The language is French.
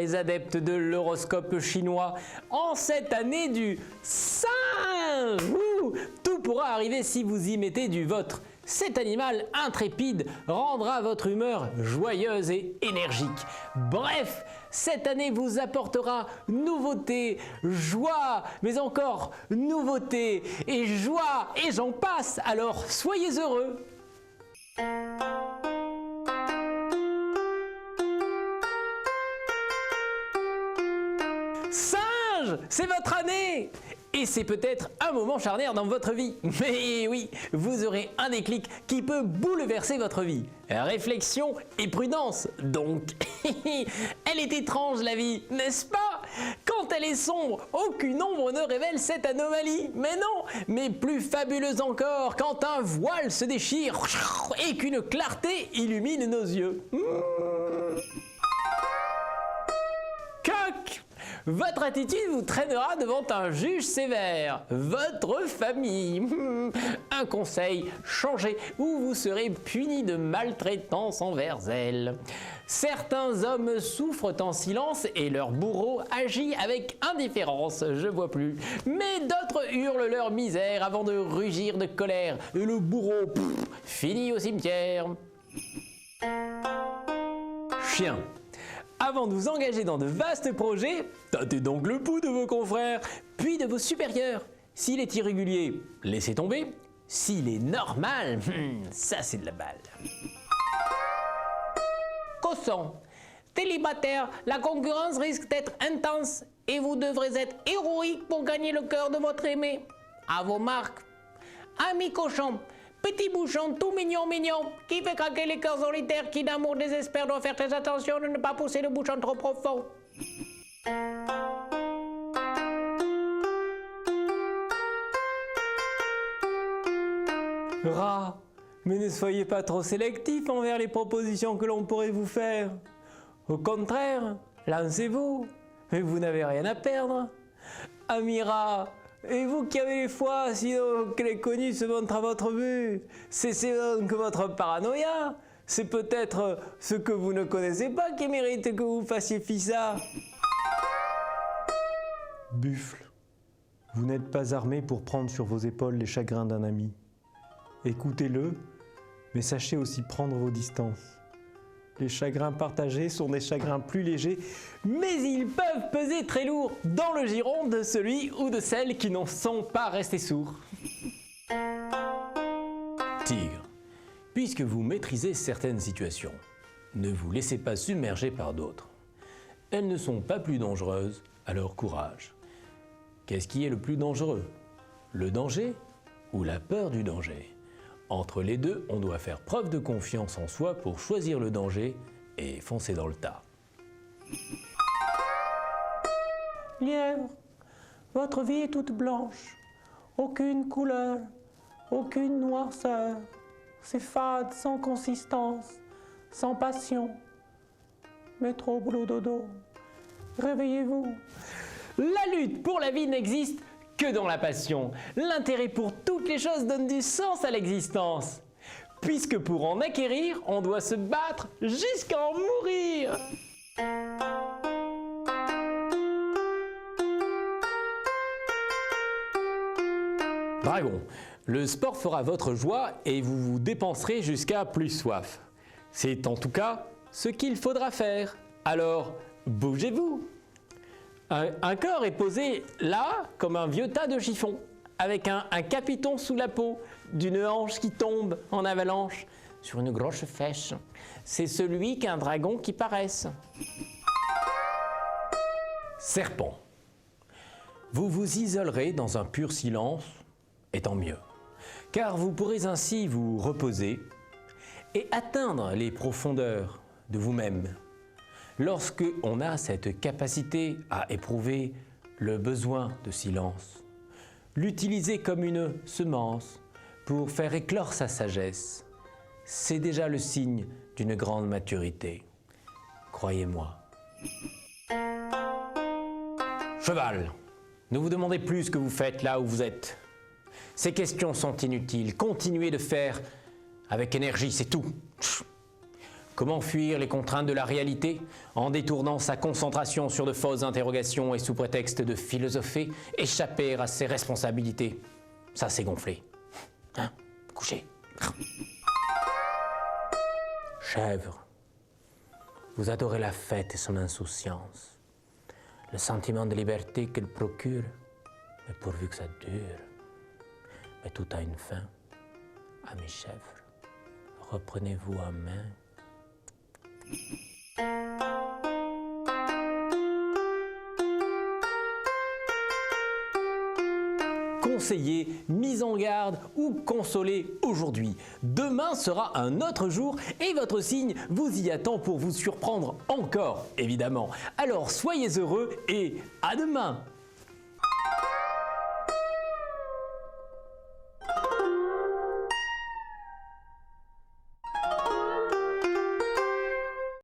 les adeptes de l'horoscope chinois, en cette année du singe. Tout pourra arriver si vous y mettez du vôtre. Cet animal intrépide rendra votre humeur joyeuse et énergique. Bref, cette année vous apportera nouveauté, joie, mais encore nouveauté et joie, et j'en passe, alors soyez heureux. Singe, c'est votre année! Et c'est peut-être un moment charnière dans votre vie. Mais oui, vous aurez un déclic qui peut bouleverser votre vie. Réflexion et prudence, donc. Elle est étrange la vie, n'est-ce pas? Quand elle est sombre, aucune ombre ne révèle cette anomalie. Mais non, mais plus fabuleuse encore, quand un voile se déchire et qu'une clarté illumine nos yeux. Coq! Votre attitude vous traînera devant un juge sévère, votre famille. Un conseil, changez ou vous serez puni de maltraitance envers elle. Certains hommes souffrent en silence et leur bourreau agit avec indifférence, je vois plus. Mais d'autres hurlent leur misère avant de rugir de colère et le bourreau finit au cimetière. Chien. Avant de vous engager dans de vastes projets, tâtez donc le pouls de vos confrères, puis de vos supérieurs. S'il est irrégulier, laissez tomber. S'il est normal, ça c'est de la balle. Cosson. Célibataire, la concurrence risque d'être intense et vous devrez être héroïque pour gagner le cœur de votre aimé. À vos marques. Ami cochon. Petit bouchon tout mignon, qui fait craquer les cœurs solitaires qui d'amour désespèrent doivent faire très attention de ne pas pousser le bouchon trop profond. Rat, mais ne soyez pas trop sélectif envers les propositions que l'on pourrait vous faire. Au contraire, lancez-vous, mais vous n'avez rien à perdre. Ami rat, et vous qui avez les foi, sinon que les connus se montrent à votre vue, cessez donc votre paranoïa. C'est peut-être ce que vous ne connaissez pas qui mérite que vous fassiez fi ça. Buffle, vous n'êtes pas armé pour prendre sur vos épaules les chagrins d'un ami. Écoutez-le, mais sachez aussi prendre vos distances. Les chagrins partagés sont des chagrins plus légers, mais ils peuvent peser très lourd dans le giron de celui ou de celle qui n'en sont pas restés sourds. Tigre, puisque vous maîtrisez certaines situations, ne vous laissez pas submerger par d'autres. Elles ne sont pas plus dangereuses, alors courage. Qu'est-ce qui est le plus dangereux? Le danger ou la peur du danger? Entre les deux, on doit faire preuve de confiance en soi pour choisir le danger et foncer dans le tas. Lièvre, votre vie est toute blanche, aucune couleur, aucune noirceur. C'est fade, sans consistance, sans passion, mais trop boulot dodo. Réveillez-vous. La lutte pour la vie n'existe que dans la passion. L'intérêt pour toutes les choses donne du sens à l'existence. Puisque pour en acquérir, on doit se battre jusqu'à en mourir. Dragon, le sport fera votre joie et vous vous dépenserez jusqu'à plus soif. C'est en tout cas ce qu'il faudra faire. Alors, bougez-vous. Un corps est posé là comme un vieux tas de chiffons, avec un capiton sous la peau, d'une hanche qui tombe en avalanche sur une grosse fèche. C'est celui qu'un dragon qui paraisse. Serpent. Vous vous isolerez dans un pur silence, et tant mieux, car vous pourrez ainsi vous reposer et atteindre les profondeurs de vous-même. Lorsque on a cette capacité à éprouver le besoin de silence, l'utiliser comme une semence pour faire éclore sa sagesse, c'est déjà le signe d'une grande maturité. Croyez-moi. Cheval, ne vous demandez plus ce que vous faites là où vous êtes. Ces questions sont inutiles. Continuez de faire avec énergie, c'est tout. Comment fuir les contraintes de la réalité en détournant sa concentration sur de fausses interrogations et sous prétexte de philosopher, échapper à ses responsabilités? Ça, c'est gonflé. Hein? Couchez. Chèvre, vous adorez la fête et son insouciance, le sentiment de liberté qu'elle procure, mais pourvu que ça dure. Mais tout a une fin. Amis chèvres, reprenez-vous en main. Conseiller, mise en garde ou consoler aujourd'hui. Demain sera un autre jour et votre signe vous y attend pour vous surprendre encore, évidemment. Alors soyez heureux et à demain!